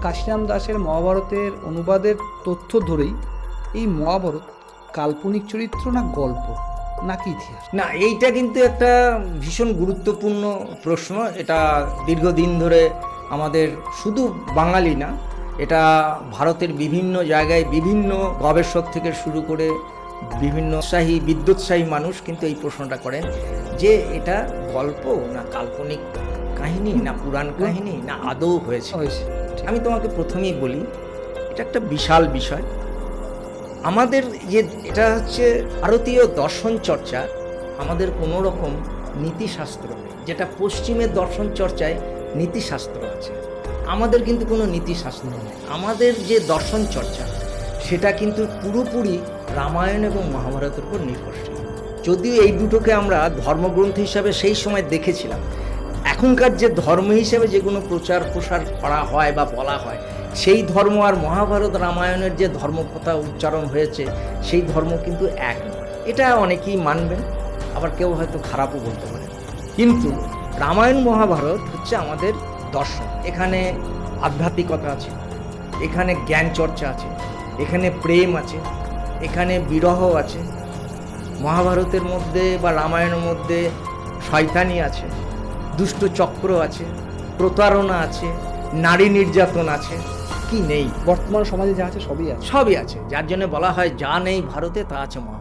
কাশিরাম দাসের মহাভারতের অনুবাদের তথ্য ধরেই এই মহাভারত কাল্পনিক চরিত্র না গল্প নাকি ইতিহাস? না, এইটা কিন্তু একটা ভীষণ গুরুত্বপূর্ণ প্রশ্ন। এটা দীর্ঘদিন ধরে আমাদের শুধু বাঙালি না, এটা ভারতের বিভিন্ন জায়গায় বিভিন্ন গবেষক থেকে শুরু করে বিভিন্ন বিদ্যোৎসাহী মানুষ কিন্তু এই প্রশ্নটা করেন যে এটা গল্প না কাল্পনিক কাহিনী না পুরাণ কাহিনী না আদৌ হয়েছে। আমি তোমাকে প্রথমেই বলি, এটা একটা বিশাল বিষয়। আমাদের যে এটা হচ্ছে ভারতীয় দর্শন চর্চা, আমাদের কোনো রকম নীতিশাস্ত্র নেই। যেটা পশ্চিমের দর্শন চর্চায় নীতিশাস্ত্র আছে, আমাদের কিন্তু কোনো নীতিশাস্ত্র নেই। আমাদের যে দর্শন চর্চা সেটা কিন্তু পুরোপুরি রামায়ণ এবং মহাভারতের উপর নির্ভরশীল। যদিও এই দুটোকে আমরা ধর্মগ্রন্থ হিসাবে সেই সময় দেখেছিলাম, এখনকার যে ধর্ম হিসেবে যেগুলো প্রচার প্রসার করা হয় বা বলা হয়, সেই ধর্ম আর মহাভারত রামায়ণের যে ধর্মকথা উচ্চারণ হয়েছে সেই ধর্ম কিন্তু এক নয়। এটা অনেকেই মানবেন, আবার কেউ হয়তো খারাপও বলতে পারে। কিন্তু রামায়ণ মহাভারত হচ্ছে আমাদের দর্শন। এখানে আধ্যাত্মিকতা আছে, এখানে জ্ঞান চর্চা আছে, এখানে প্রেম আছে, এখানে বিরহ আছে। মহাভারতের মধ্যে বা রামায়ণের মধ্যে শয়তানি আছে, দুষ্ট চক্র আছে, প্রতারণা আছে, নারী নির্যাতন আছে, কি নেই? বর্তমান সমাজে যা আছে সবই আছে। সবই আছে, যার জন্য বলা হয় যা নেই ভারতে তা আছে মহাভারতে।